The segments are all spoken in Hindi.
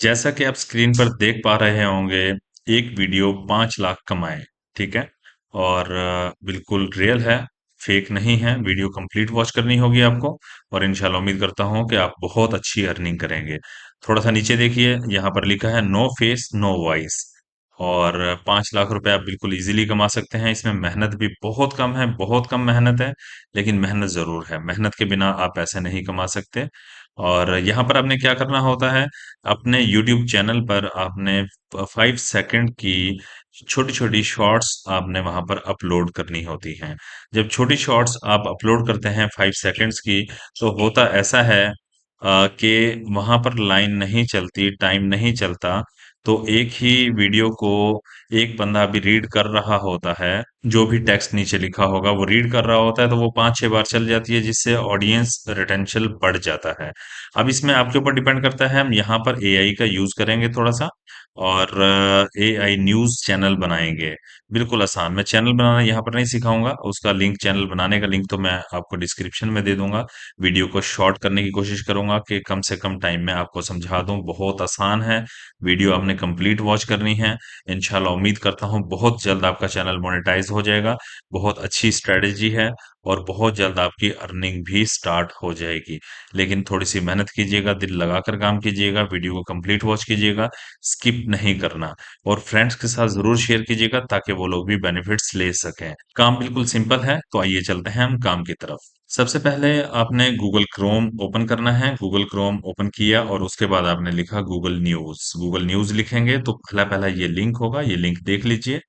जैसा कि आप स्क्रीन पर देख पा रहे होंगे, एक वीडियो 5 लाख कमाए। ठीक है। और बिल्कुल रियल है, फेक नहीं है। वीडियो कंप्लीट वॉच करनी होगी आपको। और इंशाल्लाह उम्मीद करता हूँ कि आप बहुत अच्छी अर्निंग करेंगे। थोड़ा सा नीचे देखिए, यहाँ पर लिखा है नो फेस नो वॉइस। और 5 लाख रुपए आप बिल्कुल इजीली कमा सकते हैं। इसमें मेहनत भी बहुत कम है, बहुत कम मेहनत है। लेकिन मेहनत जरूर है, मेहनत के बिना आप पैसे नहीं कमा सकते। और यहाँ पर आपने क्या करना होता है, अपने यूट्यूब चैनल पर आपने 5 सेकंड की छोटी छोटी शॉर्ट्स आपने वहां पर अपलोड करनी होती हैं। जब छोटी शॉर्ट्स आप अपलोड करते हैं 5 सेकंड्स की, तो होता ऐसा है कि वहां पर लाइन नहीं चलती, टाइम नहीं चलता। तो एक ही वीडियो को एक बंदा भी रीड कर रहा होता है। जो भी टेक्स्ट नीचे लिखा होगा वो रीड कर रहा होता है, तो वो 5-6 बार चल जाती है, जिससे ऑडियंस रिटेंशन बढ़ जाता है। अब इसमें आपके ऊपर डिपेंड करता है, हम यहाँ पर एआई का यूज करेंगे थोड़ा सा। और एआई न्यूज चैनल बनाएंगे। बिल्कुल आसान। मैं चैनल बनाना यहाँ पर नहीं सिखाऊंगा, उसका लिंक, चैनल बनाने का लिंक तो मैं आपको डिस्क्रिप्शन में दे दूंगा। वीडियो को शॉर्ट करने की कोशिश करूंगा कि कम से कम टाइम में आपको समझा दूं। बहुत आसान है। वीडियो आपने कंप्लीट वॉच करनी है। इंशाल्लाह उम्मीद करता हूं बहुत जल्द आपका चैनल मोनेटाइज हो जाएगा। बहुत अच्छी स्ट्रेटेजी है। और बहुत जल्द आपकी अर्निंग भी स्टार्ट हो जाएगी। लेकिन थोड़ी सी मेहनत कीजिएगा, दिल लगाकर काम कीजिएगा, वीडियो को कंप्लीट वॉच कीजिएगा, स्किप नहीं करना। और फ्रेंड्स के साथ जरूर शेयर कीजिएगा ताकि वो लोग भी बेनिफिट्स ले सकें। काम बिल्कुल सिंपल है, तो आइए चलते हैं हम काम की तरफ। सबसे पहले आपने गूगल क्रोम ओपन करना है। गूगल क्रोम ओपन किया और उसके बाद आपने लिखा गूगल न्यूज। गूगल न्यूज लिखेंगे तो पहला पहला ये लिंक होगा, ये लिंक देख लीजिए।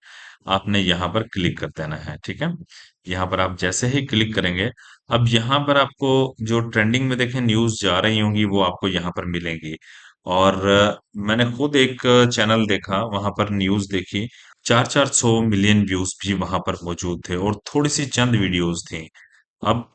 आपने यहाँ पर क्लिक कर देना है। ठीक है। यहाँ पर आप जैसे ही क्लिक करेंगे, अब यहाँ पर आपको जो ट्रेंडिंग में देखें न्यूज जा रही होंगी वो आपको यहाँ पर मिलेंगी। और मैंने खुद एक चैनल देखा, वहां पर न्यूज देखी। 400-400 मिलियन व्यूज भी वहां पर मौजूद थे और थोड़ी सी चंद वीडियोस थी। अब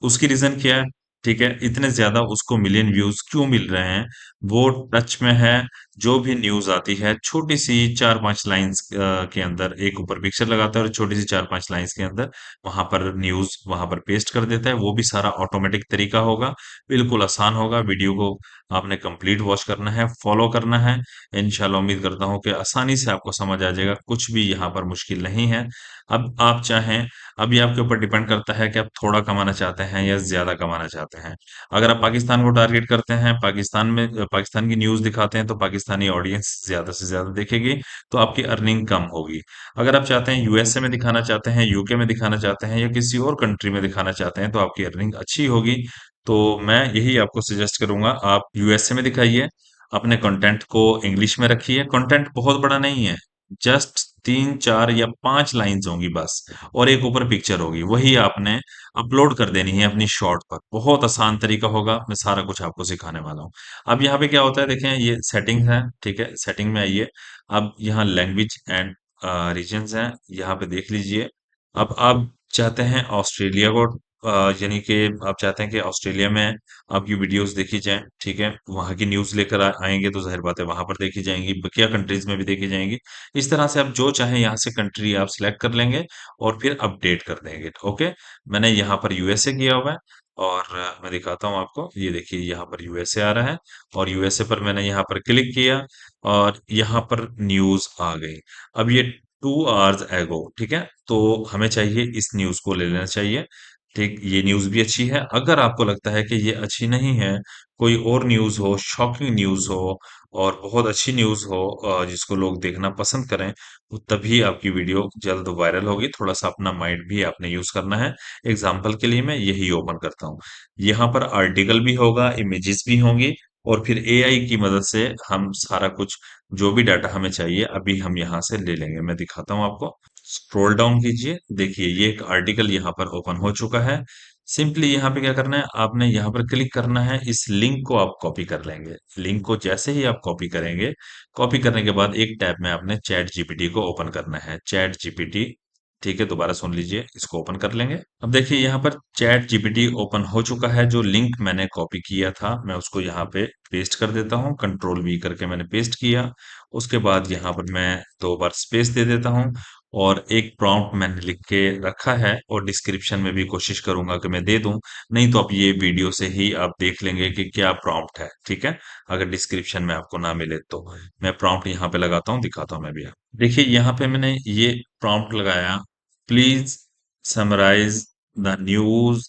उसकी रीजन क्या है? ठीक है, इतने ज्यादा उसको मिलियन व्यूज क्यों मिल रहे हैं? वो टच में है। जो भी न्यूज आती है छोटी सी 4-5 लाइंस के अंदर, एक ऊपर पिक्चर लगाता है और छोटी सी 4-5 लाइंस के अंदर वहां पर न्यूज वहां पर पेस्ट कर देता है। वो भी सारा ऑटोमेटिक तरीका होगा। बिल्कुल आसान होगा। वीडियो को आपने कंप्लीट वॉच करना है, फॉलो करना है। इंशाल्लाह उम्मीद करता हूँ कि आसानी से आपको समझ आ जाएगा, कुछ भी यहाँ पर मुश्किल नहीं है। अब आप चाहें, अब ये आपके ऊपर डिपेंड करता है कि आप थोड़ा कमाना चाहते हैं या ज्यादा कमाना चाहते हैं। अगर आप पाकिस्तान को टारगेट करते हैं, पाकिस्तान में पाकिस्तान की न्यूज दिखाते हैं, तो पाकिस्तानी ऑडियंस ज्यादा से ज्यादा देखेगी। तो आपकी अर्निंग कम होगी। अगर आप चाहते हैं यूएसए में दिखाना चाहते हैं, यूके में दिखाना चाहते हैं या किसी और कंट्री में दिखाना चाहते हैं, तो आपकी अर्निंग अच्छी होगी। तो मैं यही आपको सजेस्ट करूंगा, आप यूएसए में दिखाइए। अपने कंटेंट को इंग्लिश में रखिए। कंटेंट बहुत बड़ा नहीं है, जस्ट 3-4 या 5 लाइंस होंगी बस। और एक ऊपर पिक्चर होगी, वही आपने अपलोड कर देनी है अपनी शॉर्ट पर। बहुत आसान तरीका होगा, मैं सारा कुछ आपको सिखाने वाला हूँ। अब यहाँ पे क्या होता है, देखें ये सेटिंग है। ठीक है, सेटिंग में आइए। अब यहाँ लैंग्वेज एंड रीजन्स हैं, यहाँ पे देख लीजिए। अब आप चाहते हैं ऑस्ट्रेलिया को, यानी कि आप चाहते हैं कि ऑस्ट्रेलिया में आपकी वीडियोस देखी जाएं। ठीक है, वहां की न्यूज लेकर आएंगे तो जाहिर बात है वहां पर देखी जाएंगी, बकिया कंट्रीज में भी देखी जाएंगी। इस तरह से आप जो चाहें यहाँ से कंट्री आप सिलेक्ट कर लेंगे और फिर अपडेट कर देंगे। ओके। मैंने यहाँ पर यूएसए किया हुआ है। और मैं दिखाता हूँ आपको, ये देखिए यहाँ पर यूएसए आ रहा है। और यूएसए पर मैंने यहाँ पर क्लिक किया और यहाँ पर न्यूज आ गई। अब ये 2 आवर्स एगो। ठीक है, तो हमें चाहिए, इस न्यूज को ले लेना चाहिए। ठीक, ये न्यूज भी अच्छी है। अगर आपको लगता है कि ये अच्छी नहीं है, कोई और न्यूज हो, शॉकिंग न्यूज हो और बहुत अच्छी न्यूज हो, जिसको लोग देखना पसंद करें, तो तभी आपकी वीडियो जल्द वायरल होगी। थोड़ा सा अपना माइंड भी आपने यूज करना है। एग्जाम्पल के लिए मैं यही ओपन करता हूँ। यहाँ पर आर्टिकल भी होगा, इमेजेस भी होंगी। और फिर एआई की मदद से हम सारा कुछ, जो भी डाटा हमें चाहिए, अभी हम यहाँ से ले लेंगे। मैं दिखाता हूँ आपको। स्क्रॉल डाउन कीजिए, देखिए ये एक आर्टिकल यहाँ पर ओपन हो चुका है। सिंपली यहाँ पे क्या करना है, आपने यहाँ पर क्लिक करना है। इस लिंक को आप कॉपी कर लेंगे। लिंक को जैसे ही आप कॉपी करेंगे, कॉपी करने के बाद एक टैब में आपने चैट जीपीटी को ओपन करना है। Chat GPT. ठीक है, दोबारा सुन लीजिए, इसको ओपन कर लेंगे। अब देखिए यहाँ पर चैट जीपीटी ओपन हो चुका है। जो लिंक मैंने कॉपी किया था, मैं उसको यहाँ पे पेस्ट कर देता हूँ। कंट्रोल वी करके मैंने पेस्ट किया। उसके बाद यहाँ पर मैं 2 बार स्पेस दे देता हूँ। और एक प्रॉम्प्ट मैंने लिख के रखा है और डिस्क्रिप्शन में भी कोशिश करूंगा कि मैं दे दूं। नहीं तो आप ये वीडियो से ही आप देख लेंगे कि क्या प्रॉम्प्ट है, ठीक है। अगर डिस्क्रिप्शन में आपको ना मिले तो मैं प्रॉम्प्ट यहाँ पे लगाता हूँ, दिखाता हूँ मैं भी। देखिए यहाँ पे मैंने ये प्रॉम्प्ट लगाया, please summarise the news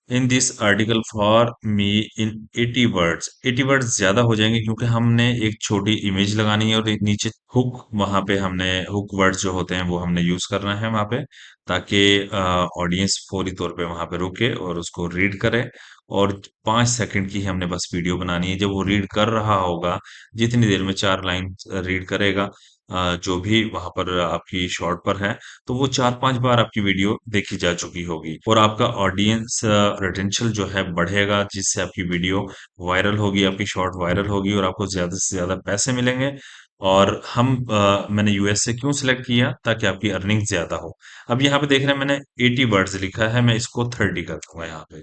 in this article for me in 80 words. 80 words ज्यादा हो जाएंगे क्योंकि हमने एक छोटी इमेज लगानी है और एक नीचे हुक, वहां पे हमने हुक वर्ड्स जो होते हैं वो हमने यूज करना है वहां पे, ताकि ऑडियंस फौरी तौर पे वहां पे रुके और उसको रीड करे। और 5 सेकंड की हमने बस वीडियो बनानी है। जब वो रीड कर रहा होगा, जितनी देर में 4 लाइन रीड करेगा, जो भी वहां पर आपकी शॉर्ट पर है, तो वो 4-5 बार आपकी वीडियो देखी जा चुकी होगी और आपका ऑडियंस रिटेंशन जो है बढ़ेगा, जिससे आपकी वीडियो वायरल होगी, आपकी शॉर्ट वायरल होगी और आपको ज्यादा से ज्यादा पैसे मिलेंगे। और मैंने यूएस से क्यों सिलेक्ट किया, ताकि आपकी अर्निंग ज्यादा हो। अब यहाँ पे देख रहे हैं मैंने 80 वर्ड्स लिखा है, मैं इसको 30 कर दूंगा यहाँ पे।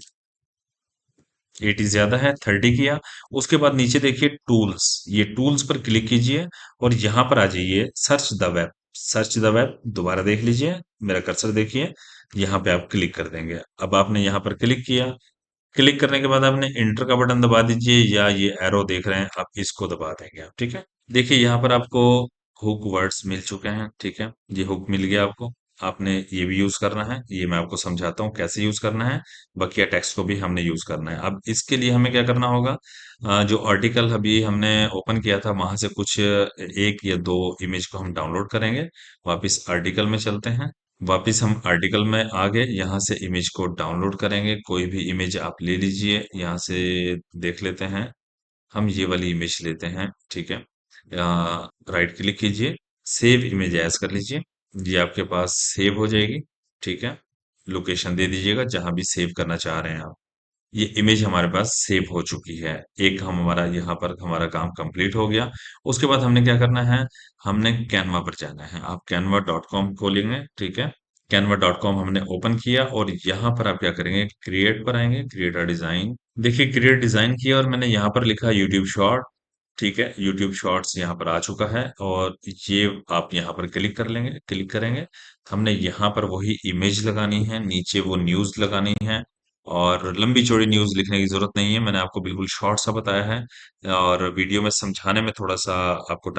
80 ज्यादा है, 30 किया। उसके बाद नीचे देखिए टूल्स, ये टूल्स पर क्लिक कीजिए और यहाँ पर आ जाइए search the web. Search the web दोबारा देख लीजिए, मेरा कर्सर देखिए, यहाँ पे आप क्लिक कर देंगे। अब आपने यहाँ पर क्लिक किया, क्लिक करने के बाद आपने इंटर का बटन दबा दीजिए, या ये एरो देख रहे हैं आप, इसको दबा देंगे आप, ठीक है। देखिए यहाँ पर आपको हुक वर्ड्स मिल चुके हैं, ठीक है। ये हुक मिल गया आपको। आपने ये भी यूज करना है, ये मैं आपको समझाता हूँ कैसे यूज करना है। बकिया टेक्स्ट को भी हमने यूज करना है। अब इसके लिए हमें क्या करना होगा, जो आर्टिकल अभी हमने ओपन किया था वहां से कुछ एक या दो इमेज को हम डाउनलोड करेंगे। वापिस आर्टिकल में चलते हैं। वापिस हम आर्टिकल में आ गए, यहाँ से इमेज को डाउनलोड करेंगे। कोई भी इमेज आप ले लीजिए, यहाँ से देख लेते हैं। हम ये वाली इमेज लेते हैं, ठीक है। राइट क्लिक कीजिए, सेव इमेज एज कर लीजिए। ये आपके पास सेव हो जाएगी, ठीक है। लोकेशन दे दीजिएगा जहां भी सेव करना चाह रहे हैं आप। ये इमेज हमारे पास सेव हो चुकी है। एक हम हमारा यहाँ पर हमारा काम कंप्लीट हो गया। उसके बाद हमने क्या करना है, हमने कैनवा पर जाना है। आप canva.com खोलेंगे, ठीक है। canva.com हमने ओपन किया और यहाँ पर आप क्या करेंगे, क्रिएट पर आएंगे, क्रिएट अ डिजाइन। देखिए क्रिएट डिजाइन किया और मैंने यहाँ पर लिखा यूट्यूब शॉर्ट, ठीक है। यूट्यूब शॉर्ट्स यहाँ पर आ चुका है और ये आप यहाँ पर क्लिक कर लेंगे, क्लिक करेंगे। हमने यहाँ पर वही इमेज लगानी है, नीचे वो न्यूज लगानी है। और लंबी चौड़ी न्यूज लिखने की जरूरत नहीं है, मैंने आपको बिल्कुल शॉर्ट सा बताया है। और वीडियो में समझाने में थोड़ा सा आपको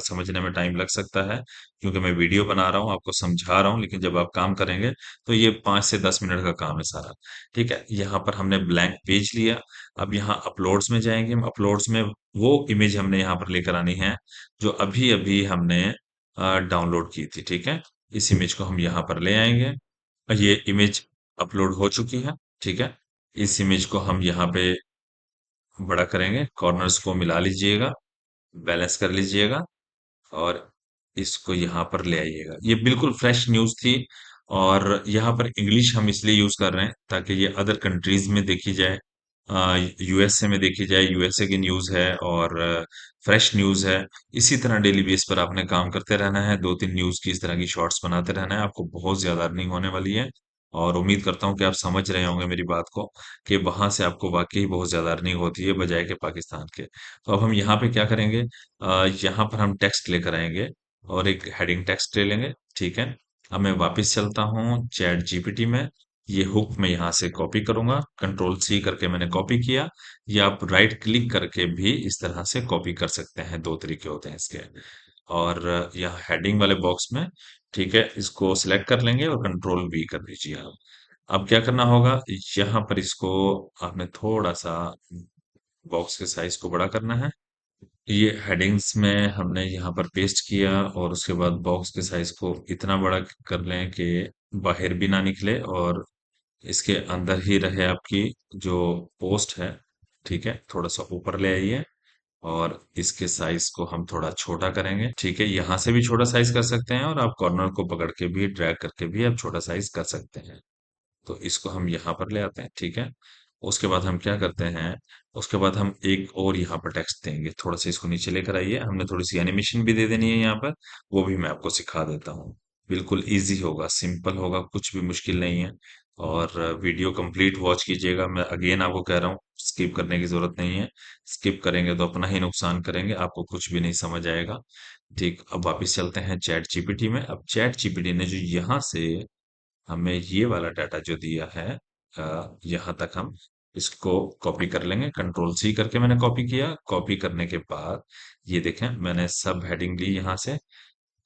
समझने में टाइम लग सकता है, क्योंकि मैं वीडियो बना रहा हूँ, आपको समझा रहा हूँ। लेकिन जब आप काम करेंगे तो ये 5 से 10 मिनट का काम है सारा, ठीक है। यहाँ पर हमने ब्लैंक पेज लिया। अब यहाँ अपलोड्स में जाएंगे। हम अपलोड्स में वो इमेज हमने यहाँ पर लेकर आनी है जो अभी अभी हमने डाउनलोड की थी, ठीक है। इस इमेज को हम यहाँ पर ले आएंगे। ये इमेज अपलोड हो चुकी है, ठीक है। इस इमेज को हम यहाँ पे बड़ा करेंगे, कॉर्नर्स को मिला लीजिएगा, बैलेंस कर लीजिएगा और इसको यहाँ पर ले आइएगा। ये बिल्कुल फ्रेश न्यूज़ थी और यहाँ पर इंग्लिश हम इसलिए यूज़ कर रहे हैं ताकि ये अदर कंट्रीज में देखी जाए, यूएसए में देखी जाए, यूएसए की न्यूज़ है और फ्रेश न्यूज़ है। इसी तरह डेली बेस पर आपने काम करते रहना है, 2-3 न्यूज़ की इस तरह की शॉर्ट्स बनाते रहना है, आपको बहुत ज़्यादा अर्निंग होने वाली है। और उम्मीद करता हूँ कि आप समझ रहे होंगे मेरी बात को, कि वहां से आपको वाकई बहुत ज्यादा अर्निंग होती है बजाय के पाकिस्तान के। तो अब हम यहाँ पे क्या करेंगे, यहाँ पर हम टेक्स्ट लेकर आएंगे और एक हेडिंग टेक्स्ट ले लेंगे, ठीक है। अब मैं वापस चलता हूँ चैट जीपीटी में। ये हुक मैं यहाँ से कॉपी करूंगा, कंट्रोल सी करके मैंने कॉपी किया। या आप राइट क्लिक करके भी इस तरह से कॉपी कर सकते हैं, दो तरीके होते हैं इसके। और यहाँ हेडिंग वाले बॉक्स में, ठीक है, इसको सिलेक्ट कर लेंगे और कंट्रोल वी कर दीजिए आप। अब क्या करना होगा, यहाँ पर इसको आपने थोड़ा सा बॉक्स के साइज को बड़ा करना है। ये हेडिंग्स में हमने यहाँ पर पेस्ट किया और उसके बाद बॉक्स के साइज को इतना बड़ा कर लें कि बाहर भी ना निकले और इसके अंदर ही रहे आपकी जो पोस्ट है, ठीक है। थोड़ा सा ऊपर ले आइए और इसके साइज को हम थोड़ा छोटा करेंगे, ठीक है। यहाँ से भी छोटा साइज कर सकते हैं और आप कॉर्नर को पकड़ के भी ड्रैग करके भी आप छोटा साइज कर सकते हैं। तो इसको हम यहाँ पर ले आते हैं, ठीक है। उसके बाद हम क्या करते हैं, उसके बाद हम एक और यहाँ पर टेक्स्ट देंगे। थोड़ा सा इसको नीचे लेकर आइए, हमने थोड़ी सी एनिमेशन भी दे देनी है यहाँ पर, वो भी मैं आपको सिखा देता हूँ। बिल्कुल इजी होगा, सिंपल होगा, कुछ भी मुश्किल नहीं है। और वीडियो कंप्लीट वॉच कीजिएगा। मैं अगेन आपको कह रहा हूँ, स्किप करने की जरूरत नहीं है। स्किप करेंगे तो अपना ही नुकसान करेंगे, आपको कुछ भी नहीं समझ आएगा। ठीक, अब वापिस चलते हैं चैट जीपीटी में। अब चैट जीपीटी ने जो यहाँ से हमें ये वाला डाटा जो दिया है, यहाँ तक हम इसको कॉपी कर लेंगे। कंट्रोल सी करके मैंने कॉपी किया। कॉपी करने के बाद ये देखें, मैंने सब हेडिंग ली यहाँ से,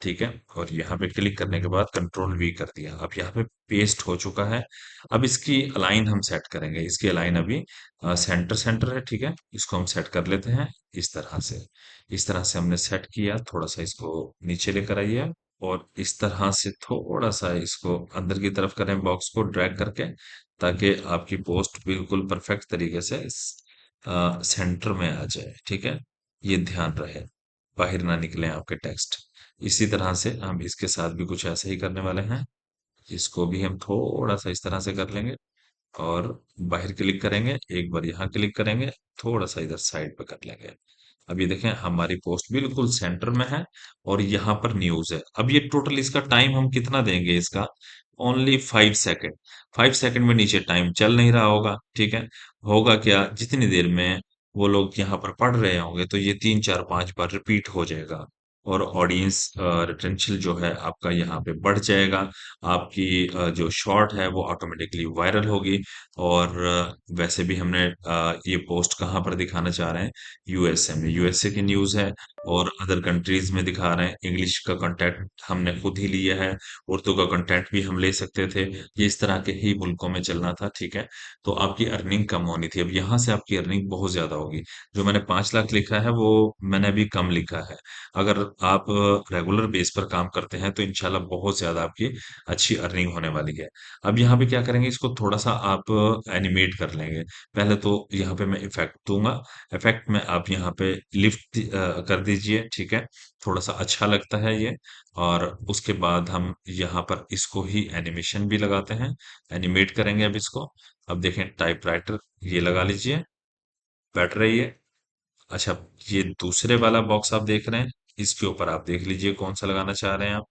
ठीक है। और यहाँ पे क्लिक करने के बाद कंट्रोल वी कर दिया। अब यहाँ पे पेस्ट हो चुका है। अब इसकी अलाइन हम सेट करेंगे। इसकी अलाइन अभी सेंटर सेंटर है, ठीक है। इसको हम सेट कर लेते हैं इस तरह से। इस तरह से हमने सेट किया। थोड़ा सा इसको नीचे लेकर आइए और इस तरह से थोड़ा सा इसको अंदर की तरफ करें, बॉक्स को ड्रैग करके, ताकि आपकी पोस्ट बिल्कुल परफेक्ट तरीके से सेंटर में आ जाए, ठीक है। ये ध्यान रहे, बाहर ना निकले आपके टेक्स्ट। इसी तरह से हम इसके साथ भी कुछ ऐसे ही करने वाले हैं। इसको भी हम थोड़ा सा इस तरह से कर लेंगे और बाहर क्लिक करेंगे, एक बार यहाँ क्लिक करेंगे, थोड़ा सा इधर साइड पे कर लेंगे। अब ये देखें, हमारी पोस्ट बिल्कुल सेंटर में है और यहाँ पर न्यूज है। अब ये टोटल इसका टाइम हम कितना देंगे इसका? Only 5 second. 5 सेकेंड में नीचे टाइम चल नहीं रहा होगा, ठीक है। होगा क्या, जितनी देर में वो लोग यहाँ पर पढ़ रहे होंगे तो ये 3 4 5 बार रिपीट हो जाएगा और ऑडियंस रिटेंशन जो है आपका यहाँ पे बढ़ जाएगा। आपकी जो शॉर्ट है वो ऑटोमेटिकली वायरल होगी। और वैसे भी हमने ये पोस्ट कहाँ पर दिखाना चाह रहे हैं? यूएसए में। यूएसए की न्यूज़ है और अदर कंट्रीज में दिखा रहे हैं। इंग्लिश का कंटेंट हमने खुद ही लिया है, उर्दू का कंटेंट भी हम ले सकते थे। ये इस तरह के ही मुल्कों में चलना था, ठीक है। तो आपकी अर्निंग कम होनी थी, अब यहाँ से आपकी अर्निंग बहुत ज्यादा होगी। जो मैंने 5 लाख लिखा है वो मैंने अभी कम लिखा है। अगर आप रेगुलर बेस पर काम करते हैं तो इंशाल्लाह बहुत ज्यादा आपकी अच्छी अर्निंग होने वाली है। अब यहाँ पे क्या करेंगे, इसको थोड़ा सा आप एनिमेट कर लेंगे। पहले तो यहाँ पे मैं इफेक्ट दूंगा। इफेक्ट में आप यहाँ पे लिफ्ट कर दीजिए, ठीक है। थोड़ा सा अच्छा लगता है ये। और उसके बाद हम यहाँ पर इसको ही एनिमेशन भी लगाते हैं, एनिमेट करेंगे अब इसको। अब देखें, टाइपराइटर ये लगा लीजिए, बैठ रही है। अच्छा, ये दूसरे वाला बॉक्स आप देख रहे हैं, इसके ऊपर आप देख लीजिए कौन सा लगाना चाह रहे हैं आप।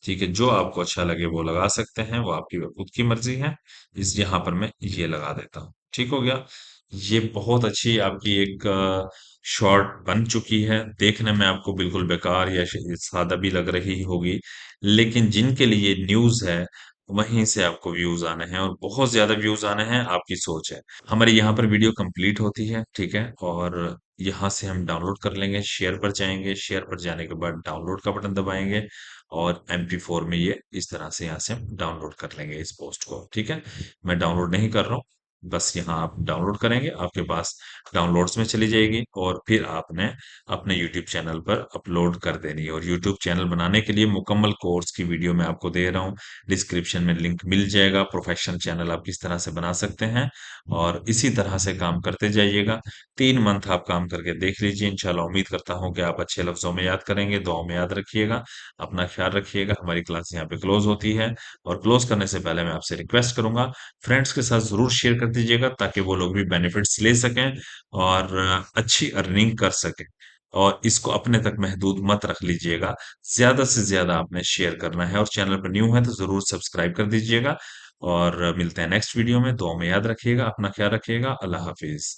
ठीक है, जो आपको अच्छा लगे वो लगा सकते हैं, वो आपकी खुद की मर्जी है। इस यहाँ पर मैं ये लगा देता हूँ, ठीक हो गया। ये बहुत अच्छी आपकी एक शॉर्ट बन चुकी है। देखने में आपको बिल्कुल बेकार या सादा भी लग रही होगी, लेकिन जिनके लिए न्यूज़ है वहीं से आपको व्यूज आने हैं और बहुत ज्यादा व्यूज आने हैं, आपकी सोच है। हमारे यहाँ पर वीडियो कंप्लीट होती है, ठीक है। और यहाँ से हम डाउनलोड कर लेंगे, शेयर पर जाएंगे, शेयर पर जाने के बाद डाउनलोड का बटन दबाएंगे और MP4 में ये इस तरह से यहाँ से हम डाउनलोड कर लेंगे इस पोस्ट को, ठीक है। मैं डाउनलोड नहीं कर रहा हूँ, बस यहाँ आप डाउनलोड करेंगे, आपके पास डाउनलोड्स में चली जाएगी और फिर आपने अपने YouTube चैनल पर अपलोड कर देनी है। और YouTube चैनल बनाने के लिए मुकम्मल कोर्स की वीडियो मैं आपको दे रहा हूँ, डिस्क्रिप्शन में लिंक मिल जाएगा। प्रोफेशनल चैनल आप किस तरह से बना सकते हैं और इसी तरह से काम करते जाइएगा। 3 मंथ आप काम करके देख लीजिए, इंशाल्लाह उम्मीद करता हूँ कि आप अच्छे लफ्जों में याद करेंगे। दुआओं में याद रखिएगा, अपना ख्याल रखिएगा। हमारी क्लास यहाँ पे क्लोज होती है और क्लोज करने से पहले मैं आपसे रिक्वेस्ट करूंगा, फ्रेंड्स के साथ जरूर शेयर कर दीजिएगा ताकि वो लोग भी बेनिफिट्स ले सकें और अच्छी अर्निंग कर सकें। और इसको अपने तक महदूद मत रख लीजिएगा, ज्यादा से ज्यादा आपने शेयर करना है। और चैनल पर न्यू है तो जरूर सब्सक्राइब कर दीजिएगा। और मिलते हैं नेक्स्ट वीडियो में। दुआ में याद रखिएगा, अपना ख्याल रखिएगा। अल्लाह हाफिज।